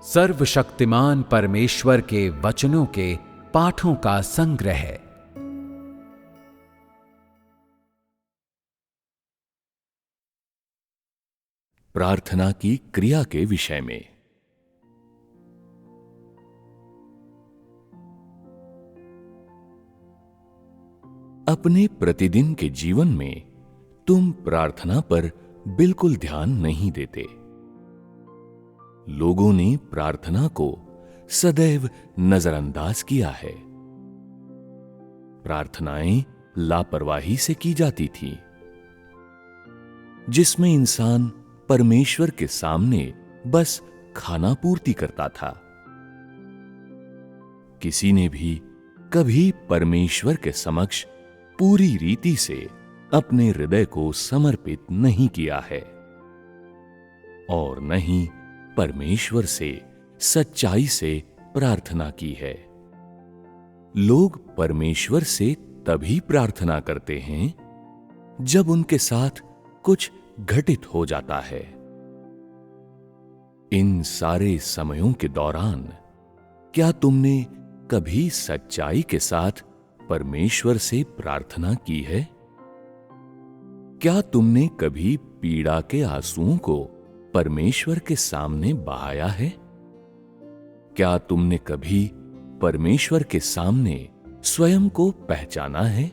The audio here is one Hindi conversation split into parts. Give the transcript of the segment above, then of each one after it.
सर्वशक्तिमान परमेश्वर के वचनों के पाठों का संग्रह। प्रार्थना की क्रिया के विषय में। अपने प्रतिदिन के जीवन में तुम प्रार्थना पर बिल्कुल ध्यान नहीं देते। लोगों ने प्रार्थना को सदैव नजरअंदाज किया है। प्रार्थनाएं लापरवाही से की जाती थी, जिसमें इंसान परमेश्वर के सामने बस खाना पूर्ति करता था। किसी ने भी कभी परमेश्वर के समक्ष पूरी रीति से अपने हृदय को समर्पित नहीं किया है और न ही परमेश्वर से सच्चाई से प्रार्थना की है। लोग परमेश्वर से तभी प्रार्थना करते हैं जब उनके साथ कुछ घटित हो जाता है। इन सारे समयों के दौरान क्या तुमने कभी सच्चाई के साथ परमेश्वर से प्रार्थना की है? क्या तुमने कभी पीड़ा के आंसुओं को परमेश्वर के सामने बहाया है? क्या तुमने कभी परमेश्वर के सामने स्वयं को पहचाना है?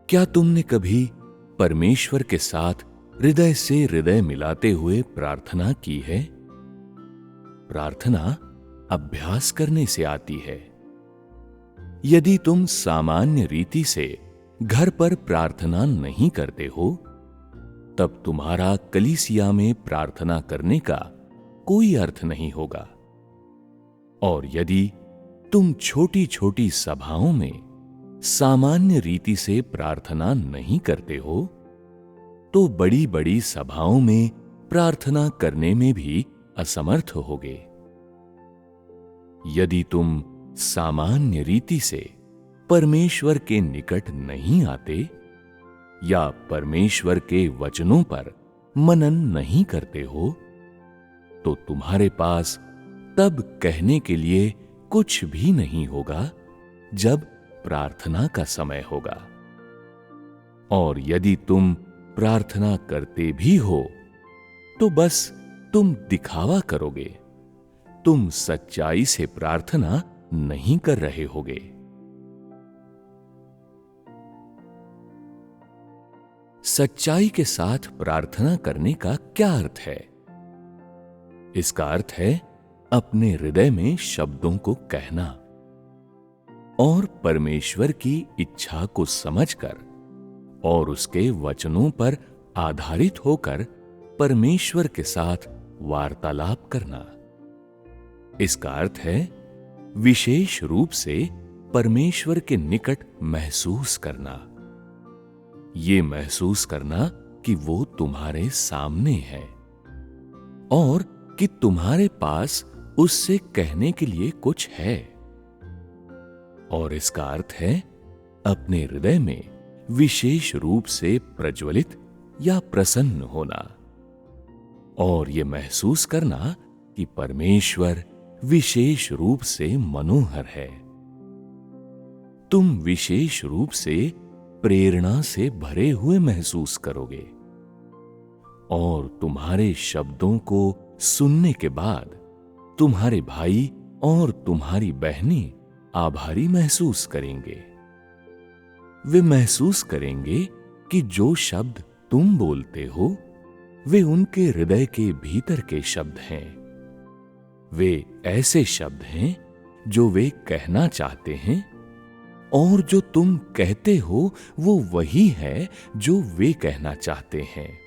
क्या तुमने कभी परमेश्वर के साथ हृदय से हृदय मिलाते हुए प्रार्थना की है? प्रार्थना अभ्यास करने से आती है। यदि तुम सामान्य रीति से घर पर प्रार्थना नहीं करते हो, तब तुम्हारा कलीसिया में प्रार्थना करने का कोई अर्थ नहीं होगा। और यदि तुम छोटी छोटी सभाओं में सामान्य रीति से प्रार्थना नहीं करते हो, तो बड़ी बड़ी सभाओं में प्रार्थना करने में भी असमर्थ होगे। यदि तुम सामान्य रीति से परमेश्वर के निकट नहीं आते या परमेश्वर के वचनों पर मनन नहीं करते हो, तो तुम्हारे पास तब कहने के लिए कुछ भी नहीं होगा जब प्रार्थना का समय होगा। और यदि तुम प्रार्थना करते भी हो, तो बस तुम दिखावा करोगे। तुम सच्चाई से प्रार्थना नहीं कर रहे होगे। सच्चाई के साथ प्रार्थना करने का क्या अर्थ है? इसका अर्थ है अपने हृदय में शब्दों को कहना और परमेश्वर की इच्छा को समझकर और उसके वचनों पर आधारित होकर परमेश्वर के साथ वार्तालाप करना। इसका अर्थ है विशेष रूप से परमेश्वर के निकट महसूस करना। ये महसूस करना कि वो तुम्हारे सामने है और कि तुम्हारे पास उससे कहने के लिए कुछ है। और इसका अर्थ है अपने हृदय में विशेष रूप से प्रज्वलित या प्रसन्न होना और ये महसूस करना कि परमेश्वर विशेष रूप से मनोहर है। तुम विशेष रूप से प्रेरणा से भरे हुए महसूस करोगे और तुम्हारे शब्दों को सुनने के बाद तुम्हारे भाई और तुम्हारी बहनें आभारी महसूस करेंगे। वे महसूस करेंगे कि जो शब्द तुम बोलते हो वे उनके हृदय के भीतर के शब्द हैं। वे ऐसे शब्द हैं जो वे कहना चाहते हैं और जो तुम कहते हो वो वही है जो वे कहना चाहते हैं।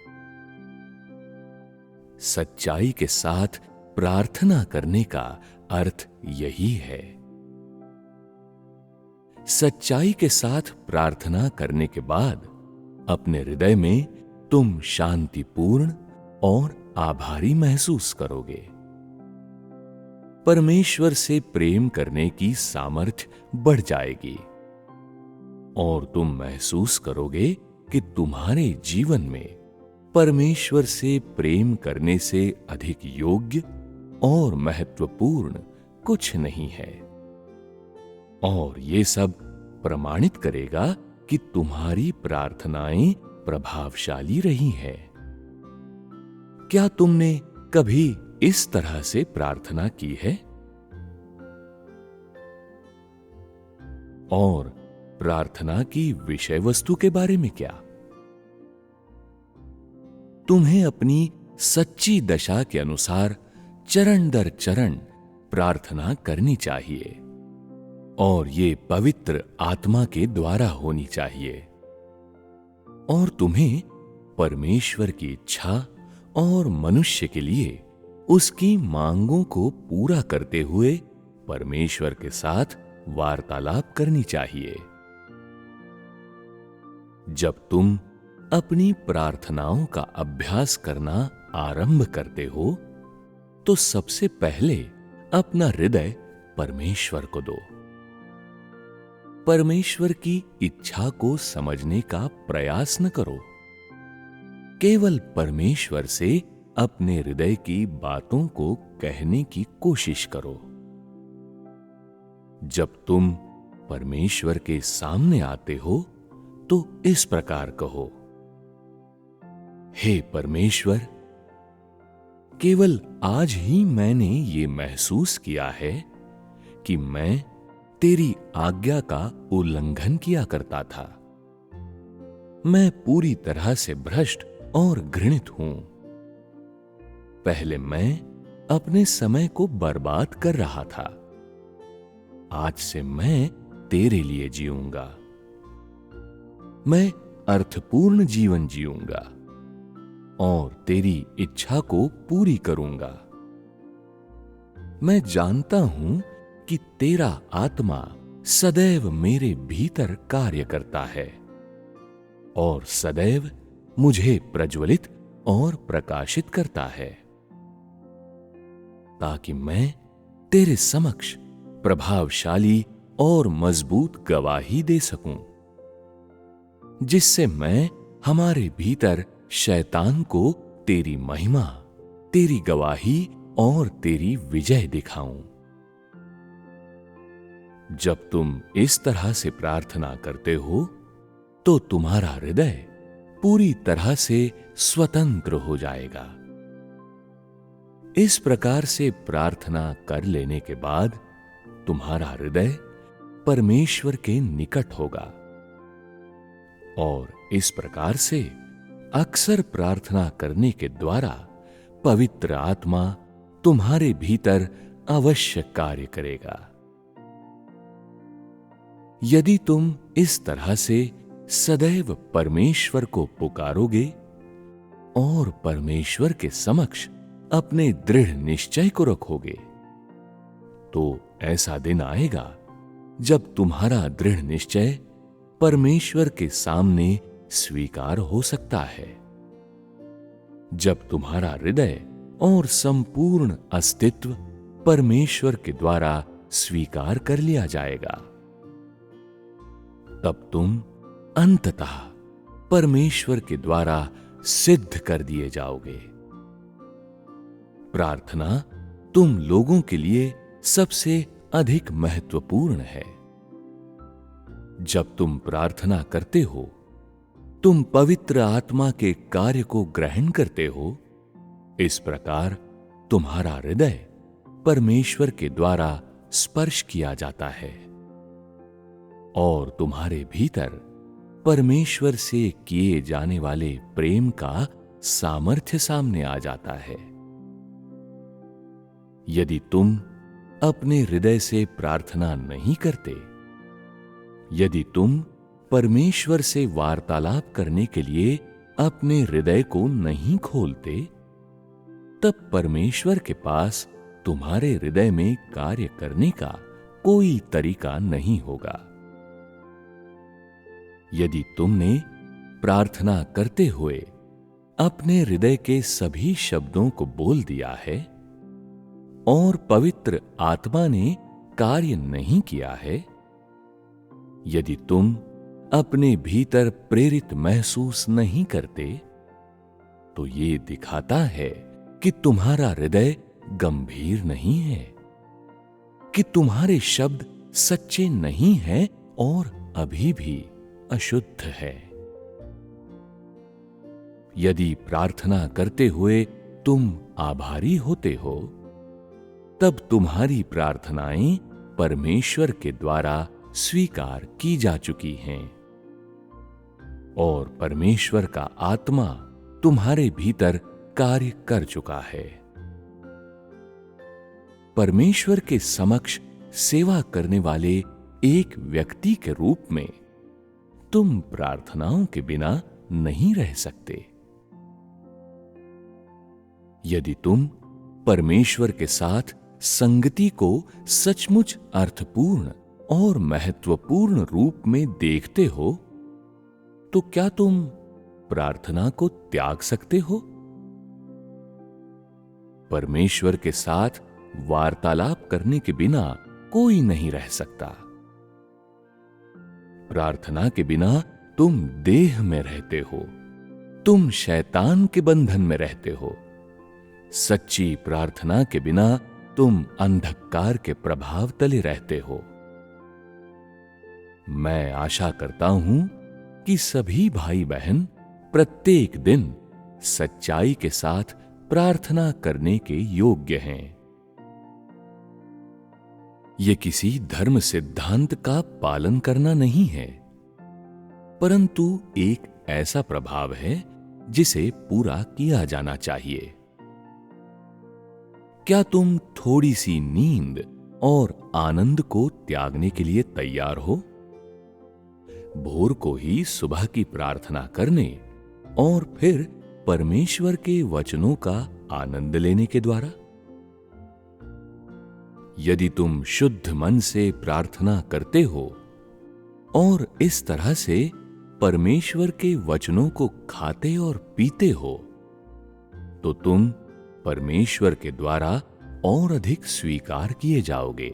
सच्चाई के साथ प्रार्थना करने का अर्थ यही है। सच्चाई के साथ प्रार्थना करने के बाद अपने हृदय में तुम शांतिपूर्ण और आभारी महसूस करोगे। परमेश्वर से प्रेम करने की सामर्थ्य बढ़ जाएगी और तुम महसूस करोगे कि तुम्हारे जीवन में परमेश्वर से प्रेम करने से अधिक योग्य और महत्वपूर्ण कुछ नहीं है। और ये सब प्रमाणित करेगा कि तुम्हारी प्रार्थनाएं प्रभावशाली रही हैं। क्या तुमने कभी इस तरह से प्रार्थना की है? और प्रार्थना की विषय वस्तु के बारे में क्या? तुम्हें अपनी सच्ची दशा के अनुसार चरण दर चरण प्रार्थना करनी चाहिए और ये पवित्र आत्मा के द्वारा होनी चाहिए। और तुम्हें परमेश्वर की इच्छा और मनुष्य के लिए उसकी मांगों को पूरा करते हुए परमेश्वर के साथ वार्तालाप करनी चाहिए। जब तुम अपनी प्रार्थनाओं का अभ्यास करना आरंभ करते हो तो सबसे पहले अपना हृदय परमेश्वर को दो। परमेश्वर की इच्छा को समझने का प्रयास न करो। केवल परमेश्वर से अपने हृदय की बातों को कहने की कोशिश करो। जब तुम परमेश्वर के सामने आते हो तो इस प्रकार कहो, हे परमेश्वर, केवल आज ही मैंने ये महसूस किया है कि मैं तेरी आज्ञा का उल्लंघन किया करता था। मैं पूरी तरह से भ्रष्ट और घृणित हूं। पहले मैं अपने समय को बर्बाद कर रहा था। आज से मैं तेरे लिए जीऊंगा। मैं अर्थपूर्ण जीवन जीऊंगा और तेरी इच्छा को पूरी करूंगा। मैं जानता हूं कि तेरा आत्मा सदैव मेरे भीतर कार्य करता है और सदैव मुझे प्रज्वलित और प्रकाशित करता है, ताकि मैं तेरे समक्ष प्रभावशाली और मजबूत गवाही दे सकूं, जिससे मैं हमारे भीतर शैतान को तेरी महिमा, तेरी गवाही और तेरी विजय दिखाऊं। जब तुम इस तरह से प्रार्थना करते हो तो तुम्हारा हृदय पूरी तरह से स्वतंत्र हो जाएगा। इस प्रकार से प्रार्थना कर लेने के बाद तुम्हारा हृदय परमेश्वर के निकट होगा और इस प्रकार से अक्सर प्रार्थना करने के द्वारा पवित्र आत्मा तुम्हारे भीतर अवश्य कार्य करेगा। यदि तुम इस तरह से सदैव परमेश्वर को पुकारोगे और परमेश्वर के समक्ष अपने दृढ़ निश्चय को रखोगे, तो ऐसा दिन आएगा जब तुम्हारा दृढ़ निश्चय परमेश्वर के सामने स्वीकार हो सकता है, जब तुम्हारा हृदय और संपूर्ण अस्तित्व परमेश्वर के द्वारा स्वीकार कर लिया जाएगा। तब तुम अंततः परमेश्वर के द्वारा सिद्ध कर दिए जाओगे। प्रार्थना तुम लोगों के लिए सबसे अधिक महत्वपूर्ण है। जब तुम प्रार्थना करते हो, तुम पवित्र आत्मा के कार्य को ग्रहण करते हो। इस प्रकार तुम्हारा हृदय परमेश्वर के द्वारा स्पर्श किया जाता है और तुम्हारे भीतर परमेश्वर से किए जाने वाले प्रेम का सामर्थ्य सामने आ जाता है। यदि तुम अपने हृदय से प्रार्थना नहीं करते, यदि तुम परमेश्वर से वार्तालाप करने के लिए अपने हृदय को नहीं खोलते, तब परमेश्वर के पास तुम्हारे हृदय में कार्य करने का कोई तरीका नहीं होगा। यदि तुमने प्रार्थना करते हुए अपने हृदय के सभी शब्दों को बोल दिया है और पवित्र आत्मा ने कार्य नहीं किया है, यदि तुम अपने भीतर प्रेरित महसूस नहीं करते, तो ये दिखाता है कि तुम्हारा हृदय गंभीर नहीं है, कि तुम्हारे शब्द सच्चे नहीं हैं और अभी भी अशुद्ध है। यदि प्रार्थना करते हुए तुम आभारी होते हो, तब तुम्हारी प्रार्थनाएं परमेश्वर के द्वारा स्वीकार की जा चुकी हैं और परमेश्वर का आत्मा तुम्हारे भीतर कार्य कर चुका है। परमेश्वर के समक्ष सेवा करने वाले एक व्यक्ति के रूप में तुम प्रार्थनाओं के बिना नहीं रह सकते। यदि तुम परमेश्वर के साथ संगति को सचमुच अर्थपूर्ण और महत्वपूर्ण रूप में देखते हो, तो क्या तुम प्रार्थना को त्याग सकते हो? परमेश्वर के साथ वार्तालाप करने के बिना कोई नहीं रह सकता। प्रार्थना के बिना तुम देह में रहते हो, तुम शैतान के बंधन में रहते हो। सच्ची प्रार्थना के बिना तुम अंधकार के प्रभाव तले रहते हो। मैं आशा करता हूं कि सभी भाई बहन प्रत्येक दिन सच्चाई के साथ प्रार्थना करने के योग्य हैं। यह किसी धर्म सिद्धांत का पालन करना नहीं है, परंतु एक ऐसा प्रभाव है जिसे पूरा किया जाना चाहिए। क्या तुम थोड़ी सी नींद और आनंद को त्यागने के लिए तैयार हो? भोर को ही सुबह की प्रार्थना करने और फिर परमेश्वर के वचनों का आनंद लेने के द्वारा? यदि तुम शुद्ध मन से प्रार्थना करते हो और इस तरह से परमेश्वर के वचनों को खाते और पीते हो, तो तुम परमेश्वर के द्वारा और अधिक स्वीकार किए जाओगे।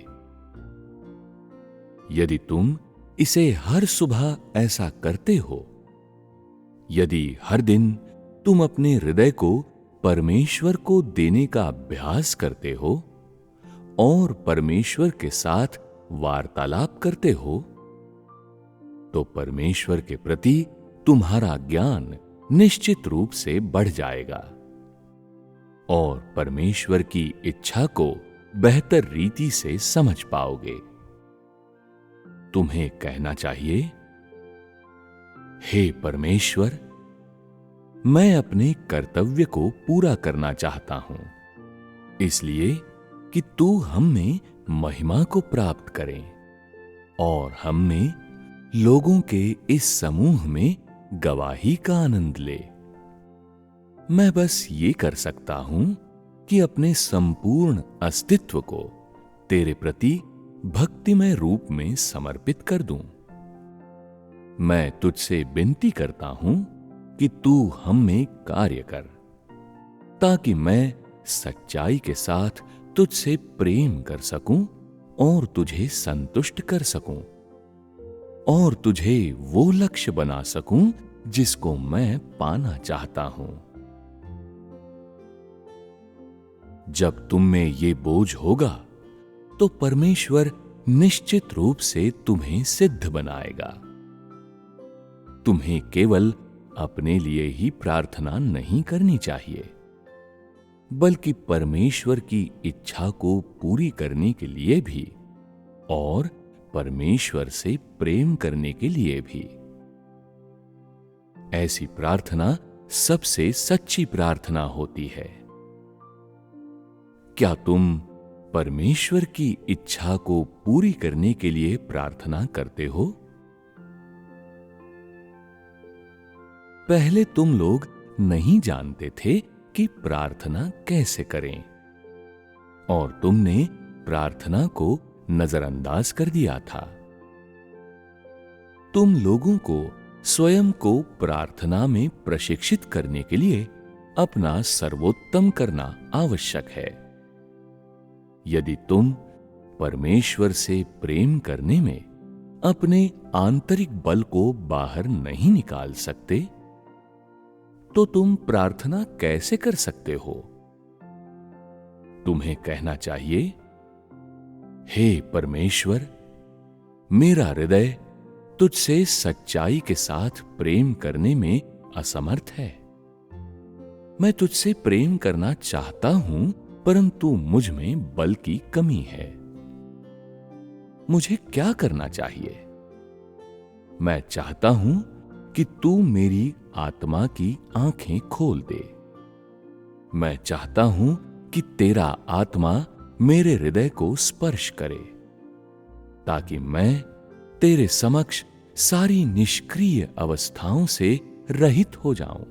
यदि तुम इसे हर सुबह ऐसा करते हो, यदि हर दिन तुम अपने हृदय को परमेश्वर को देने का अभ्यास करते हो और परमेश्वर के साथ वार्तालाप करते हो, तो परमेश्वर के प्रति तुम्हारा ज्ञान निश्चित रूप से बढ़ जाएगा और परमेश्वर की इच्छा को बेहतर रीति से समझ पाओगे। तुम्हें कहना चाहिए, हे परमेश्वर, मैं अपने कर्तव्य को पूरा करना चाहता हूं, इसलिए कि तू हम में महिमा को प्राप्त करे और हम में लोगों के इस समूह में गवाही का आनंद ले। मैं बस ये कर सकता हूं कि अपने संपूर्ण अस्तित्व को तेरे प्रति भक्तिमय रूप में समर्पित कर दूं। मैं तुझसे विनती करता हूं कि तू हम में कार्य कर, ताकि मैं सच्चाई के साथ तुझसे प्रेम कर सकूं और तुझे संतुष्ट कर सकूं और तुझे वो लक्ष्य बना सकूं जिसको मैं पाना चाहता हूं। जब तुम में ये बोझ होगा, तो परमेश्वर निश्चित रूप से तुम्हें सिद्ध बनाएगा। तुम्हें केवल अपने लिए ही प्रार्थना नहीं करनी चाहिए, बल्कि परमेश्वर की इच्छा को पूरी करने के लिए भी और परमेश्वर से प्रेम करने के लिए भी। ऐसी प्रार्थना सबसे सच्ची प्रार्थना होती है। क्या तुम परमेश्वर की इच्छा को पूरी करने के लिए प्रार्थना करते हो? पहले तुम लोग नहीं जानते थे कि प्रार्थना कैसे करें और तुमने प्रार्थना को नजरअंदाज कर दिया था। तुम लोगों को स्वयं को प्रार्थना में प्रशिक्षित करने के लिए अपना सर्वोत्तम करना आवश्यक है। यदि तुम परमेश्वर से प्रेम करने में अपने आंतरिक बल को बाहर नहीं निकाल सकते, तो तुम प्रार्थना कैसे कर सकते हो? तुम्हें कहना चाहिए, हे परमेश्वर, मेरा हृदय तुझसे सच्चाई के साथ प्रेम करने में असमर्थ है। मैं तुझसे प्रेम करना चाहता हूं, परंतु मुझ में बल की कमी है। मुझे क्या करना चाहिए? मैं चाहता हूं कि तू मेरी आत्मा की आंखें खोल दे। मैं चाहता हूं कि तेरा आत्मा मेरे हृदय को स्पर्श करे, ताकि मैं तेरे समक्ष सारी निष्क्रिय अवस्थाओं से रहित हो जाऊं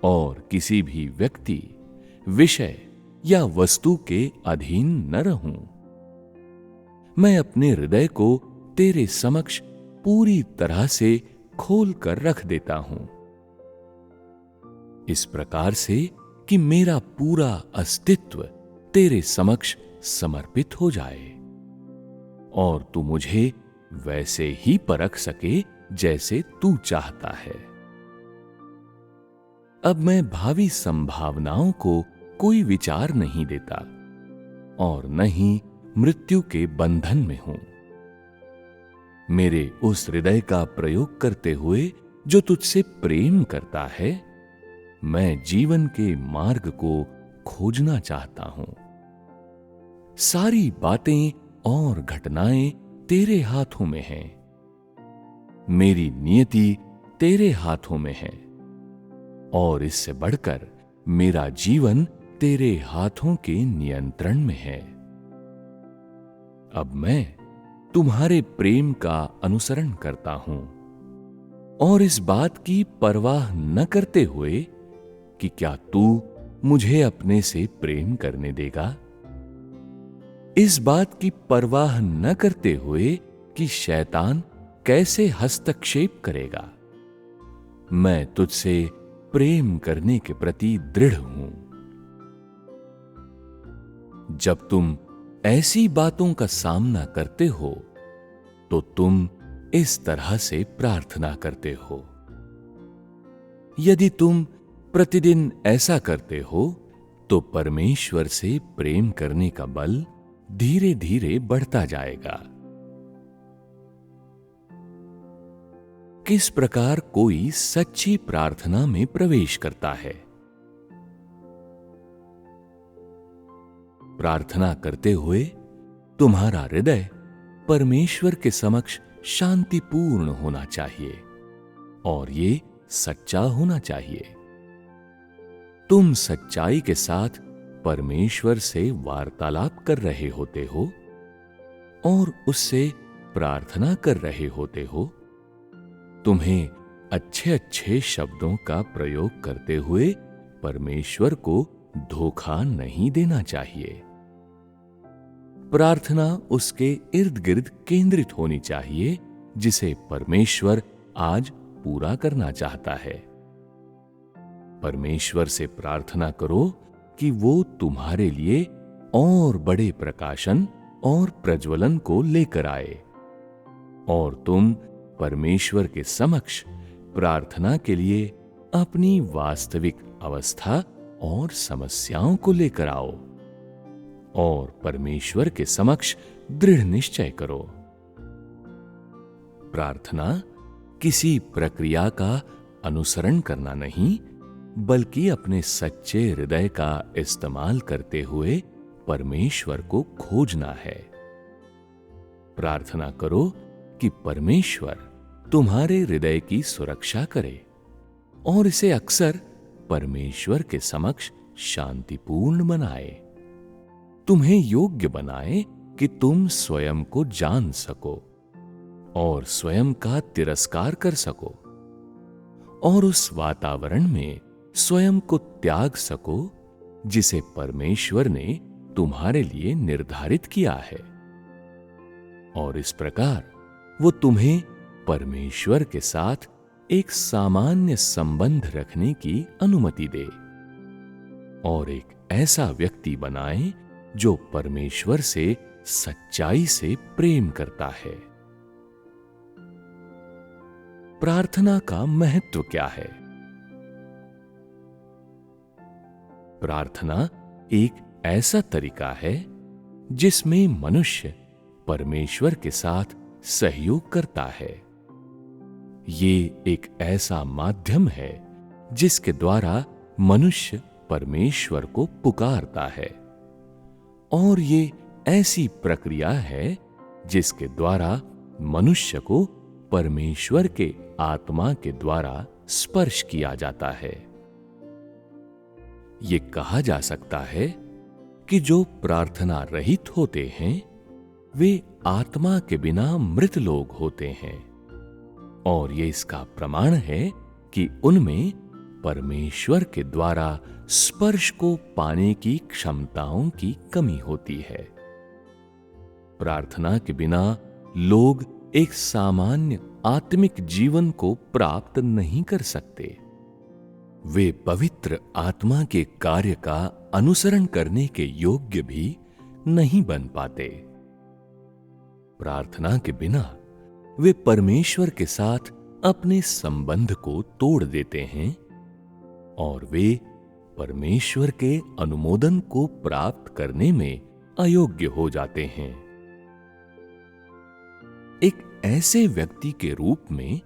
और किसी भी व्यक्ति, विषय या वस्तु के अधीन न रहूं। मैं अपने हृदय को तेरे समक्ष पूरी तरह से खोल कर रख देता हूं, इस प्रकार से कि मेरा पूरा अस्तित्व तेरे समक्ष समर्पित हो जाए और तू मुझे वैसे ही परख सके जैसे तू चाहता है। अब मैं भावी संभावनाओं को कोई विचार नहीं देता और न ही मृत्यु के बंधन में हूं। मेरे उस हृदय का प्रयोग करते हुए जो तुझसे प्रेम करता है, मैं जीवन के मार्ग को खोजना चाहता हूं। सारी बातें और घटनाएं तेरे हाथों में हैं। मेरी नियति तेरे हाथों में है और इससे बढ़कर मेरा जीवन तेरे हाथों के नियंत्रण में है। अब मैं तुम्हारे प्रेम का अनुसरण करता हूं और इस बात की परवाह न करते हुए कि क्या तू मुझे अपने से प्रेम करने देगा, इस बात की परवाह न करते हुए कि शैतान कैसे हस्तक्षेप करेगा, मैं तुझसे प्रेम करने के प्रति दृढ़ हूं। जब तुम ऐसी बातों का सामना करते हो तो तुम इस तरह से प्रार्थना करते हो। यदि तुम प्रतिदिन ऐसा करते हो तो परमेश्वर से प्रेम करने का बल धीरे धीरे बढ़ता जाएगा। किस प्रकार कोई सच्ची प्रार्थना में प्रवेश करता है? प्रार्थना करते हुए तुम्हारा हृदय परमेश्वर के समक्ष शांतिपूर्ण होना चाहिए और ये सच्चा होना चाहिए। तुम सच्चाई के साथ परमेश्वर से वार्तालाप कर रहे होते हो और उससे प्रार्थना कर रहे होते हो। तुम्हें अच्छे अच्छे शब्दों का प्रयोग करते हुए परमेश्वर को धोखा नहीं देना चाहिए। प्रार्थना उसके इर्द गिर्द केंद्रित होनी चाहिए जिसे परमेश्वर आज पूरा करना चाहता है। परमेश्वर से प्रार्थना करो कि वो तुम्हारे लिए और बड़े प्रकाशन और प्रज्वलन को लेकर आए और तुम परमेश्वर के समक्ष प्रार्थना के लिए अपनी वास्तविक अवस्था और समस्याओं को लेकर आओ और परमेश्वर के समक्ष दृढ़ निश्चय करो। प्रार्थना किसी प्रक्रिया का अनुसरण करना नहीं, बल्कि अपने सच्चे हृदय का इस्तेमाल करते हुए परमेश्वर को खोजना है। प्रार्थना करो कि परमेश्वर तुम्हारे हृदय की सुरक्षा करे और इसे अक्सर परमेश्वर के समक्ष शांतिपूर्ण बनाए, तुम्हें योग्य बनाए कि तुम स्वयं को जान सको और स्वयं का तिरस्कार कर सको और उस वातावरण में स्वयं को त्याग सको जिसे परमेश्वर ने तुम्हारे लिए निर्धारित किया है। और इस प्रकार वो तुम्हें परमेश्वर के साथ एक सामान्य संबंध रखने की अनुमति दे और एक ऐसा व्यक्ति बनाए जो परमेश्वर से सच्चाई से प्रेम करता है। प्रार्थना का महत्व क्या है? प्रार्थना एक ऐसा तरीका है जिसमें मनुष्य परमेश्वर के साथ सहयोग करता है। ये एक ऐसा माध्यम है जिसके द्वारा मनुष्य परमेश्वर को पुकारता है, और ये ऐसी प्रक्रिया है जिसके द्वारा मनुष्य को परमेश्वर के आत्मा के द्वारा स्पर्श किया जाता है। ये कहा जा सकता है कि जो प्रार्थना रहित होते हैं वे आत्मा के बिना मृत लोग होते हैं, और ये इसका प्रमाण है कि उनमें परमेश्वर के द्वारा स्पर्श को पाने की क्षमताओं की कमी होती है। प्रार्थना के बिना लोग एक सामान्य आत्मिक जीवन को प्राप्त नहीं कर सकते। वे पवित्र आत्मा के कार्य का अनुसरण करने के योग्य भी नहीं बन पाते। प्रार्थना के बिना वे परमेश्वर के साथ अपने संबंध को तोड़ देते हैं, और वे परमेश्वर के अनुमोदन को प्राप्त करने में अयोग्य हो जाते हैं। एक ऐसे व्यक्ति के रूप में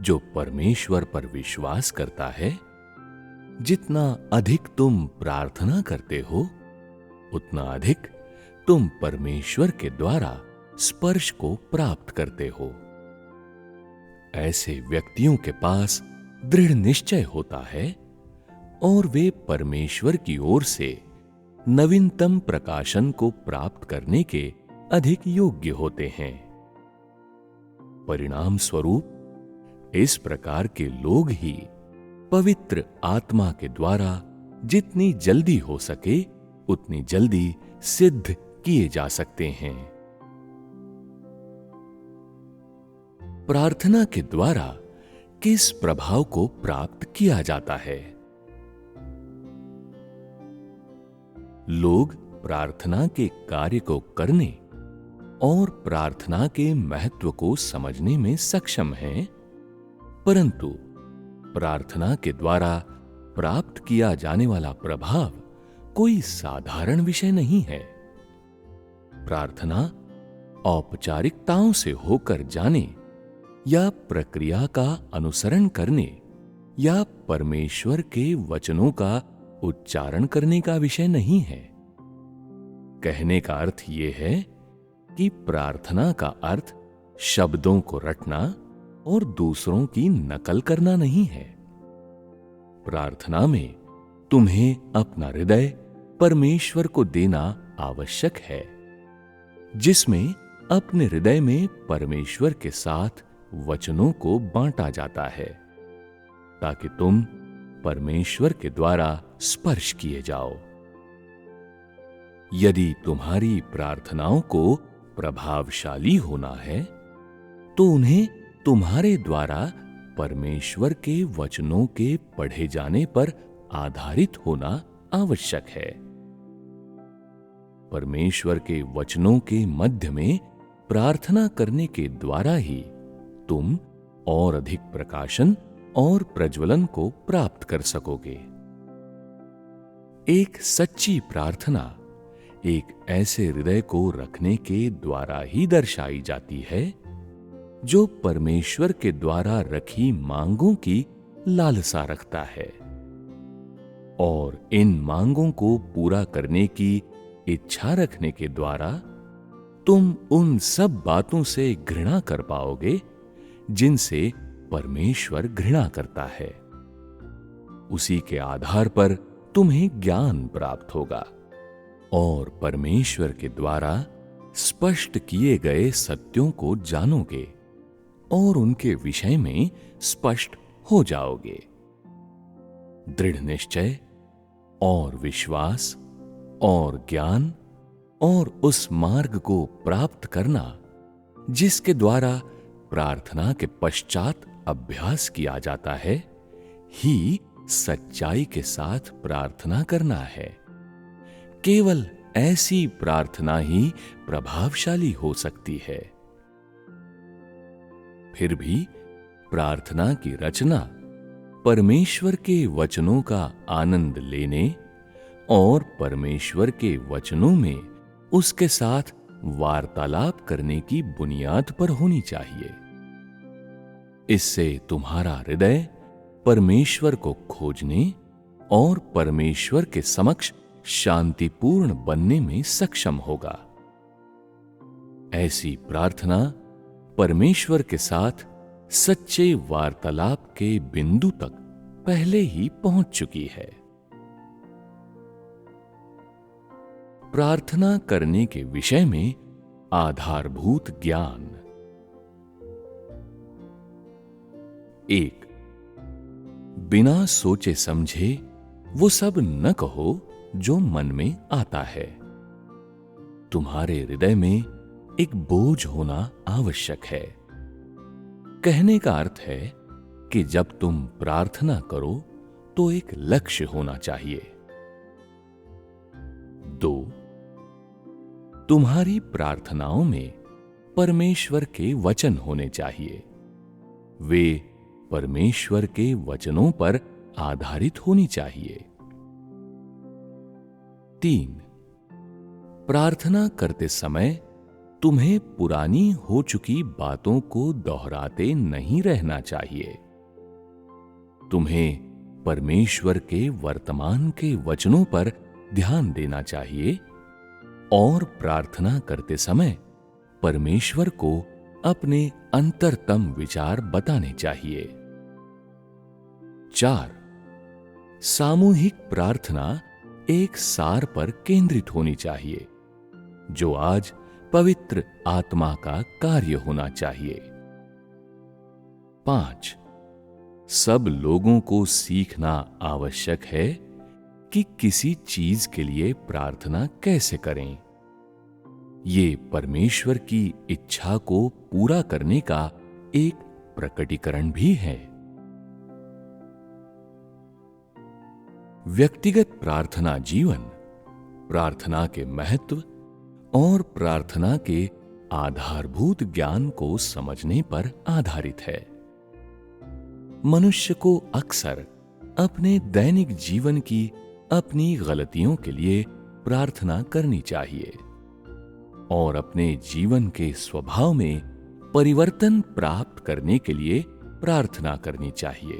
जो परमेश्वर पर विश्वास करता है, जितना अधिक तुम प्रार्थना करते हो, उतना अधिक तुम परमेश्वर के द्वारा स्पर्श को प्राप्त करते हो। ऐसे व्यक्तियों के पास दृढ़ निश्चय होता है, और वे परमेश्वर की ओर से नवीनतम प्रकाशन को प्राप्त करने के अधिक योग्य होते हैं। परिणाम स्वरूप इस प्रकार के लोग ही पवित्र आत्मा के द्वारा जितनी जल्दी हो सके उतनी जल्दी सिद्ध किए जा सकते हैं। प्रार्थना के द्वारा किस प्रभाव को प्राप्त किया जाता है? लोग प्रार्थना के कार्य को करने और प्रार्थना के महत्व को समझने में सक्षम हैं, परंतु प्रार्थना के द्वारा प्राप्त किया जाने वाला प्रभाव कोई साधारण विषय नहीं है। प्रार्थना औपचारिकताओं से होकर जाने या प्रक्रिया का अनुसरण करने या परमेश्वर के वचनों का उच्चारण करने का विषय नहीं है। कहने का अर्थ यह है कि प्रार्थना का अर्थ शब्दों को रटना और दूसरों की नकल करना नहीं है। प्रार्थना में तुम्हें अपना हृदय परमेश्वर को देना आवश्यक है, जिसमें अपने हृदय में परमेश्वर के साथ वचनों को बांटा जाता है, ताकि तुम परमेश्वर के द्वारा स्पर्श किए जाओ। यदि तुम्हारी प्रार्थनाओं को प्रभावशाली होना है, तो उन्हें तुम्हारे द्वारा परमेश्वर के वचनों के पढ़े जाने पर आधारित होना आवश्यक है। परमेश्वर के वचनों के मध्य में प्रार्थना करने के द्वारा ही तुम और अधिक प्रकाशन और प्रज्वलन को प्राप्त कर सकोगे। एक सच्ची प्रार्थना एक ऐसे हृदय को रखने के द्वारा ही दर्शाई जाती है जो परमेश्वर के द्वारा रखी मांगों की लालसा रखता है, और इन मांगों को पूरा करने की इच्छा रखने के द्वारा तुम उन सब बातों से घृणा कर पाओगे जिनसे परमेश्वर घृणा करता है। उसी के आधार पर तुम्हें ज्ञान प्राप्त होगा और परमेश्वर के द्वारा स्पष्ट किए गए सत्यों को जानोगे और उनके विषय में स्पष्ट हो जाओगे। दृढ़ निश्चय और विश्वास और ज्ञान और उस मार्ग को प्राप्त करना जिसके द्वारा प्रार्थना के पश्चात अभ्यास किया जाता है, ही सच्चाई के साथ प्रार्थना करना है। केवल ऐसी प्रार्थना ही प्रभावशाली हो सकती है। फिर भी प्रार्थना की रचना परमेश्वर के वचनों का आनंद लेने और परमेश्वर के वचनों में उसके साथ वार्तालाप करने की बुनियाद पर होनी चाहिए। इससे तुम्हारा हृदय परमेश्वर को खोजने और परमेश्वर के समक्ष शांतिपूर्ण बनने में सक्षम होगा। ऐसी प्रार्थना परमेश्वर के साथ सच्चे वार्तालाप के बिंदु तक पहले ही पहुंच चुकी है। प्रार्थना करने के विषय में आधारभूत ज्ञान। 1. बिना सोचे समझे वो सब न कहो जो मन में आता है। तुम्हारे हृदय में एक बोझ होना आवश्यक है। कहने का अर्थ है कि जब तुम प्रार्थना करो तो एक लक्ष्य होना चाहिए। 2. तुम्हारी प्रार्थनाओं में परमेश्वर के वचन होने चाहिए। वे परमेश्वर के वचनों पर आधारित होनी चाहिए। 3. प्रार्थना करते समय तुम्हें पुरानी हो चुकी बातों को दोहराते नहीं रहना चाहिए। तुम्हें परमेश्वर के वर्तमान के वचनों पर ध्यान देना चाहिए और प्रार्थना करते समय परमेश्वर को अपने अंतरतम विचार बताने चाहिए। 4. सामूहिक प्रार्थना एक सार पर केंद्रित होनी चाहिए, जो आज पवित्र आत्मा का कार्य होना चाहिए। 5. सब लोगों को सीखना आवश्यक है कि किसी चीज के लिए प्रार्थना कैसे करें। ये परमेश्वर की इच्छा को पूरा करने का एक प्रकटीकरण भी है। व्यक्तिगत प्रार्थना जीवन प्रार्थना के महत्व और प्रार्थना के आधारभूत ज्ञान को समझने पर आधारित है। मनुष्य को अक्सर अपने दैनिक जीवन की अपनी गलतियों के लिए प्रार्थना करनी चाहिए और अपने जीवन के स्वभाव में परिवर्तन प्राप्त करने के लिए प्रार्थना करनी चाहिए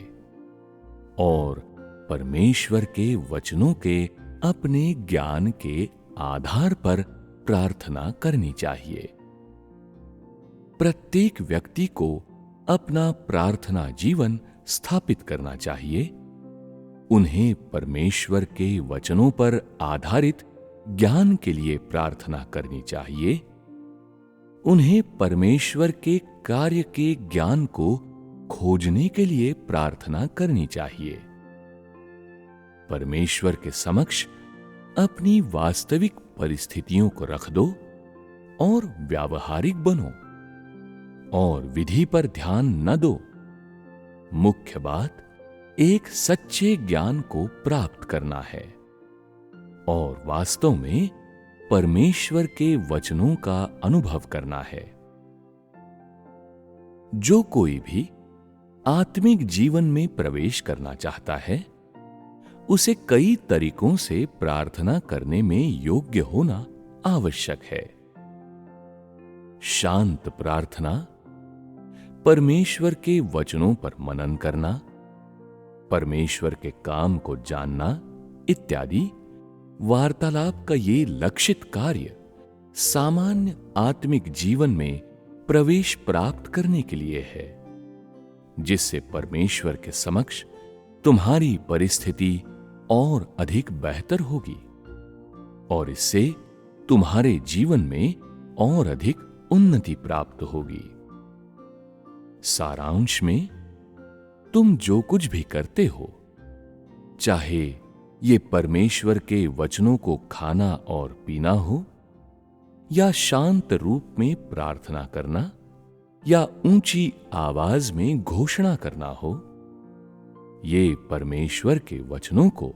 और परमेश्वर के वचनों के अपने ज्ञान के आधार पर प्रार्थना करनी चाहिए। प्रत्येक व्यक्ति को अपना प्रार्थना जीवन स्थापित करना चाहिए। उन्हें परमेश्वर के वचनों पर आधारित ज्ञान के लिए प्रार्थना करनी चाहिए। उन्हें परमेश्वर के कार्य के ज्ञान को खोजने के लिए प्रार्थना करनी चाहिए। परमेश्वर के समक्ष अपनी वास्तविक परिस्थितियों को रख दो और व्यावहारिक बनो और विधि पर ध्यान न दो। मुख्य बात एक सच्चे ज्ञान को प्राप्त करना है और वास्तव में परमेश्वर के वचनों का अनुभव करना है। जो कोई भी आत्मिक जीवन में प्रवेश करना चाहता है, उसे कई तरीकों से प्रार्थना करने में योग्य होना आवश्यक है। शांत प्रार्थना, परमेश्वर के वचनों पर मनन करना, परमेश्वर के काम को जानना इत्यादि वार्तालाप का ये लक्षित कार्य सामान्य आत्मिक जीवन में प्रवेश प्राप्त करने के लिए है, जिससे परमेश्वर के समक्ष तुम्हारी परिस्थिति और अधिक बेहतर होगी और इससे तुम्हारे जीवन में और अधिक उन्नति प्राप्त होगी। सारांश में, तुम जो कुछ भी करते हो, चाहे ये परमेश्वर के वचनों को खाना और पीना हो, या शांत रूप में प्रार्थना करना, या ऊंची आवाज में घोषणा करना हो, ये परमेश्वर के वचनों को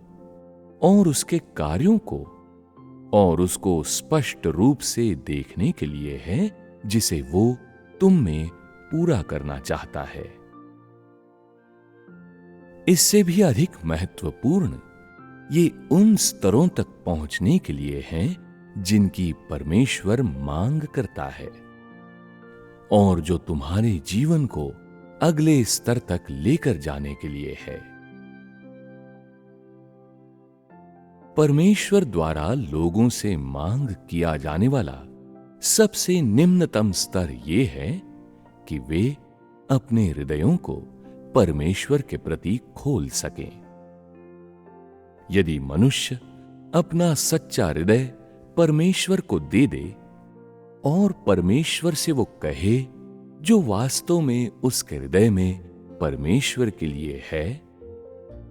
और उसके कार्यों को और उसको स्पष्ट रूप से देखने के लिए है, जिसे वो तुम में पूरा करना चाहता है। इससे भी अधिक महत्वपूर्ण, ये उन स्तरों तक पहुंचने के लिए हैं जिनकी परमेश्वर मांग करता है और जो तुम्हारे जीवन को अगले स्तर तक लेकर जाने के लिए है। परमेश्वर द्वारा लोगों से मांग किया जाने वाला सबसे निम्नतम स्तर यह है कि वे अपने हृदयों को परमेश्वर के प्रति खोल सकें। यदि मनुष्य अपना सच्चा हृदय परमेश्वर को दे दे और परमेश्वर से वो कहे जो वास्तव में उसके हृदय में परमेश्वर के लिए है,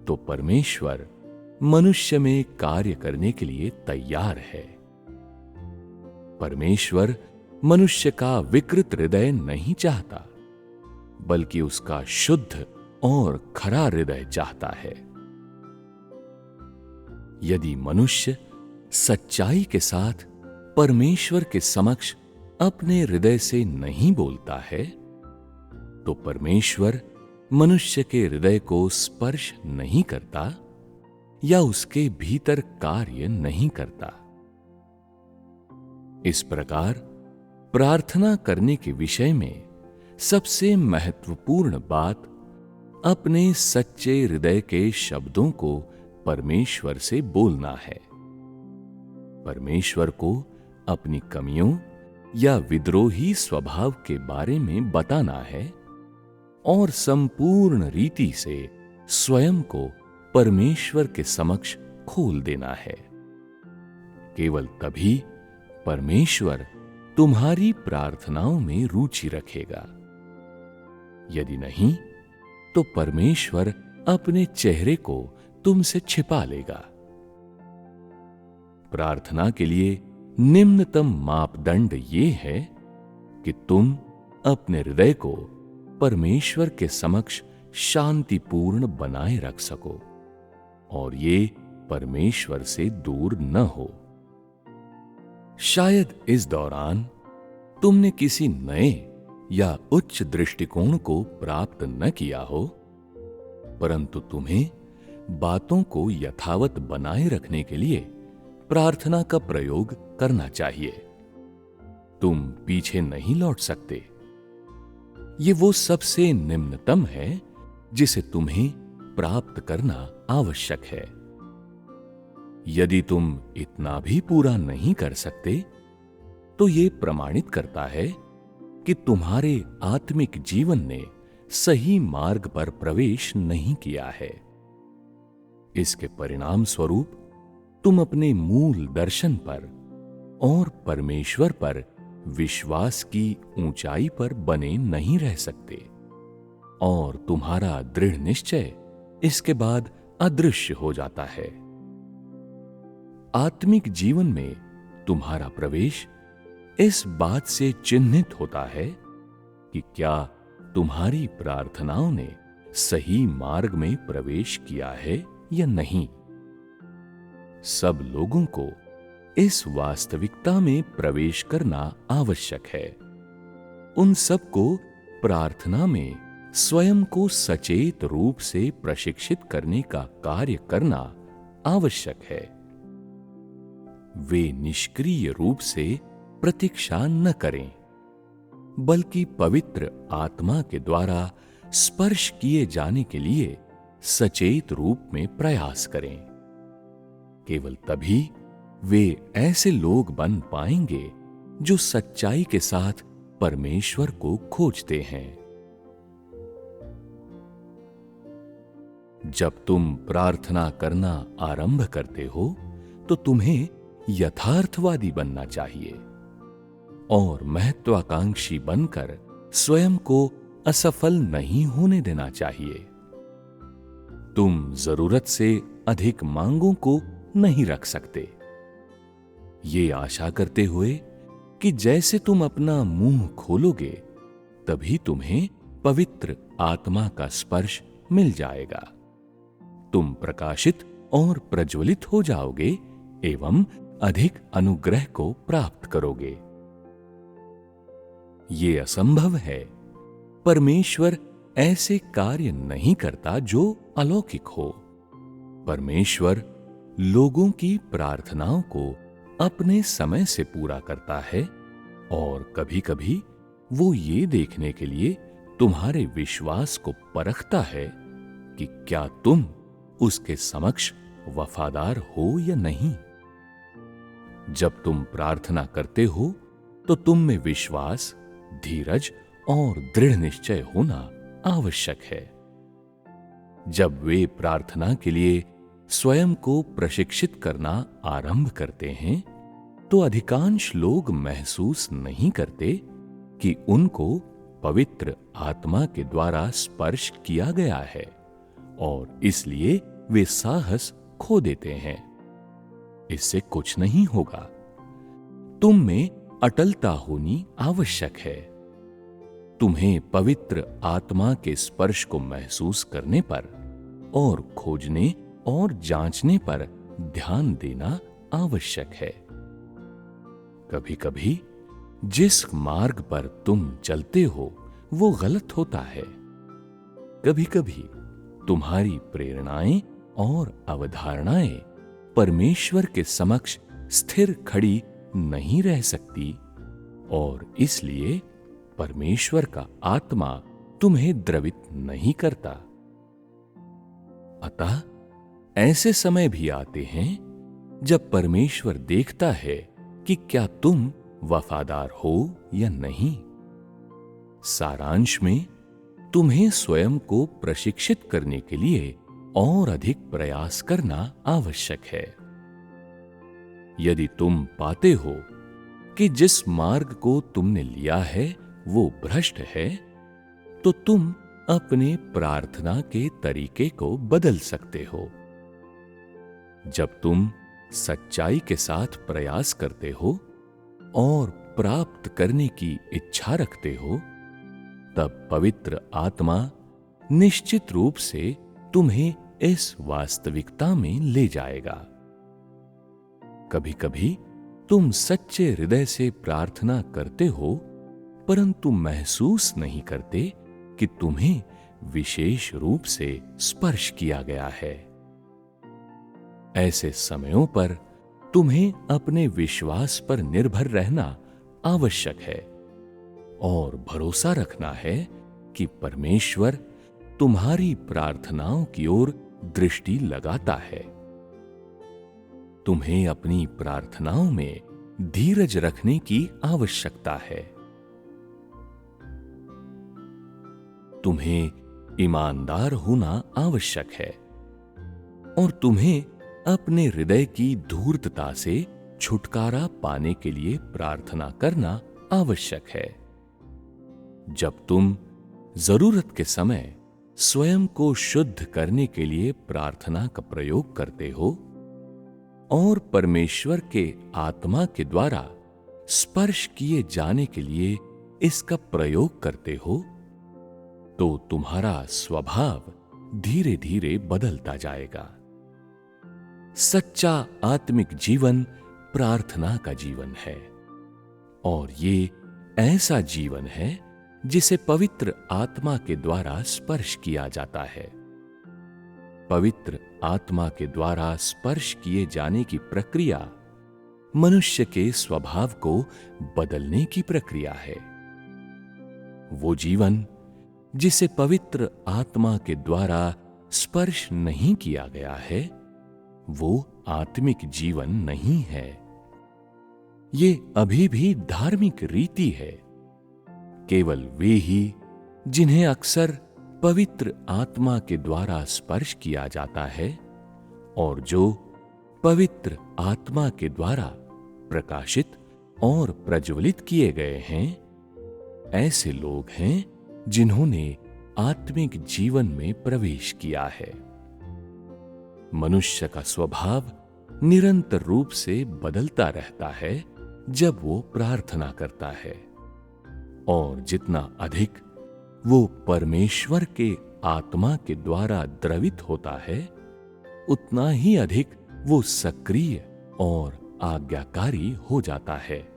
तो परमेश्वर मनुष्य में कार्य करने के लिए तैयार है। परमेश्वर मनुष्य का विकृत हृदय नहीं चाहता, बल्कि उसका शुद्ध और खरा हृदय चाहता है। यदि मनुष्य सच्चाई के साथ परमेश्वर के समक्ष अपने हृदय से नहीं बोलता है, तो परमेश्वर मनुष्य के हृदय को स्पर्श नहीं करता या उसके भीतर कार्य नहीं करता। इस प्रकार प्रार्थना करने के विषय में सबसे महत्वपूर्ण बात अपने सच्चे हृदय के शब्दों को परमेश्वर से बोलना है। परमेश्वर को अपनी कमियों या विद्रोही स्वभाव के बारे में बताना है और संपूर्ण रीति से स्वयं को परमेश्वर के समक्ष खोल देना है। केवल तभी परमेश्वर तुम्हारी प्रार्थनाओं में रुचि रखेगा। यदि नहीं, तो परमेश्वर अपने चेहरे को तुमसे छिपा लेगा। प्रार्थना के लिए निम्नतम मापदंड ये है कि तुम अपने हृदय को परमेश्वर के समक्ष शांतिपूर्ण बनाए रख सको और ये परमेश्वर से दूर न हो। शायद इस दौरान तुमने किसी नए या उच्च दृष्टिकोण को प्राप्त न किया हो, परंतु तुम्हें बातों को यथावत बनाए रखने के लिए प्रार्थना का प्रयोग करना चाहिए। तुम पीछे नहीं लौट सकते। ये वो सबसे निम्नतम है जिसे तुम्हें प्राप्त करना आवश्यक है। यदि तुम इतना भी पूरा नहीं कर सकते, तो ये प्रमाणित करता है कि तुम्हारे आत्मिक जीवन ने सही मार्ग पर प्रवेश नहीं किया है। इसके परिणाम स्वरूप तुम अपने मूल दर्शन पर और परमेश्वर पर विश्वास की ऊंचाई पर बने नहीं रह सकते और तुम्हारा दृढ़ निश्चय इसके बाद अदृश्य हो जाता है। आत्मिक जीवन में तुम्हारा प्रवेश इस बात से चिन्हित होता है कि क्या तुम्हारी प्रार्थनाओं ने सही मार्ग में प्रवेश किया है या नहीं। सब लोगों को इस वास्तविकता में प्रवेश करना आवश्यक है। उन सबको प्रार्थना में स्वयं को सचेत रूप से प्रशिक्षित करने का कार्य करना आवश्यक है। वे निष्क्रिय रूप से प्रतीक्षा न करें, बल्कि पवित्र आत्मा के द्वारा स्पर्श किए जाने के लिए सचेत रूप में प्रयास करें। केवल तभी वे ऐसे लोग बन पाएंगे जो सच्चाई के साथ परमेश्वर को खोजते हैं। जब तुम प्रार्थना करना आरंभ करते हो, तो तुम्हें यथार्थवादी बनना चाहिए और महत्वाकांक्षी बनकर स्वयं को असफल नहीं होने देना चाहिए। तुम जरूरत से अधिक मांगों को नहीं रख सकते, ये आशा करते हुए कि जैसे तुम अपना मुंह खोलोगे तभी तुम्हें पवित्र आत्मा का स्पर्श मिल जाएगा। तुम प्रकाशित और प्रज्वलित हो जाओगे एवं अधिक अनुग्रह को प्राप्त करोगे। ये असंभव है। परमेश्वर ऐसे कार्य नहीं करता जो अलौकिक हो। परमेश्वर लोगों की प्रार्थनाओं को अपने समय से पूरा करता है और कभी-कभी वो ये देखने के लिए तुम्हारे विश्वास को परखता है कि क्या तुम उसके समक्ष वफादार हो या नहीं। जब तुम प्रार्थना करते हो तो तुम में विश्वास, धीरज और दृढ़ निश्चय होना आवश्यक है। जब वे प्रार्थना के लिए स्वयं को प्रशिक्षित करना आरंभ करते हैं तो अधिकांश लोग महसूस नहीं करते कि उनको पवित्र आत्मा के द्वारा स्पर्श किया गया है और इसलिए वे साहस खो देते हैं। इससे कुछ नहीं होगा। तुम में अटलता होनी आवश्यक है। तुम्हें पवित्र आत्मा के स्पर्श को महसूस करने पर और खोजने और जांचने पर ध्यान देना आवश्यक है। कभी-कभी जिस मार्ग पर तुम चलते हो वो गलत होता है। कभी-कभी तुम्हारी प्रेरणाएं और अवधारणाएं परमेश्वर के समक्ष स्थिर खड़ी नहीं रह सकती और इसलिए परमेश्वर का आत्मा तुम्हें द्रवित नहीं करता। अतः ऐसे समय भी आते हैं जब परमेश्वर देखता है कि क्या तुम वफादार हो या नहीं। सारांश में तुम्हें स्वयं को प्रशिक्षित करने के लिए और अधिक प्रयास करना आवश्यक है। यदि तुम पाते हो कि जिस मार्ग को तुमने लिया है वो भ्रष्ट है, तो तुम अपने प्रार्थना के तरीके को बदल सकते हो। जब तुम सच्चाई के साथ प्रयास करते हो और प्राप्त करने की इच्छा रखते हो, तब पवित्र आत्मा निश्चित रूप से तुम्हें इस वास्तविकता में ले जाएगा। कभी-कभी तुम सच्चे हृदय से प्रार्थना करते हो, परंतु महसूस नहीं करते कि तुम्हें विशेष रूप से स्पर्श किया गया है। ऐसे समयों पर तुम्हें अपने विश्वास पर निर्भर रहना आवश्यक है और भरोसा रखना है कि परमेश्वर तुम्हारी प्रार्थनाओं की ओर दृष्टि लगाता है। तुम्हें अपनी प्रार्थनाओं में धीरज रखने की आवश्यकता है। तुम्हें ईमानदार होना आवश्यक है और तुम्हें अपने हृदय की धूर्तता से छुटकारा पाने के लिए प्रार्थना करना आवश्यक है। जब तुम जरूरत के समय स्वयं को शुद्ध करने के लिए प्रार्थना का प्रयोग करते हो और परमेश्वर के आत्मा के द्वारा स्पर्श किए जाने के लिए इसका प्रयोग करते हो, तो तुम्हारा स्वभाव धीरे धीरे बदलता जाएगा। सच्चा आत्मिक जीवन प्रार्थना का जीवन है और ये ऐसा जीवन है जिसे पवित्र आत्मा के द्वारा स्पर्श किया जाता है। पवित्र आत्मा के द्वारा स्पर्श किए जाने की प्रक्रिया मनुष्य के स्वभाव को बदलने की प्रक्रिया है। वो जीवन जिसे पवित्र आत्मा के द्वारा स्पर्श नहीं किया गया है, वो आत्मिक जीवन नहीं है। ये अभी भी धार्मिक रीति है। केवल वे ही जिन्हें अक्सर पवित्र आत्मा के द्वारा स्पर्श किया जाता है और जो पवित्र आत्मा के द्वारा प्रकाशित और प्रज्वलित किए गए हैं, ऐसे लोग हैं जिन्होंने आत्मिक जीवन में प्रवेश किया है। मनुष्य का स्वभाव निरंतर रूप से बदलता रहता है जब वो प्रार्थना करता है और जितना अधिक वो परमेश्वर के आत्मा के द्वारा द्रवित होता है, उतना ही अधिक वो सक्रिय और आज्ञाकारी हो जाता है।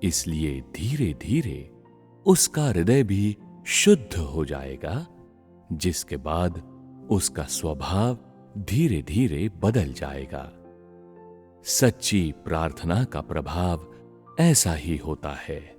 इसलिए धीरे धीरे उसका हृदय भी शुद्ध हो जाएगा, जिसके बाद उसका स्वभाव धीरे धीरे बदल जाएगा। सच्ची प्रार्थना का प्रभाव ऐसा ही होता है।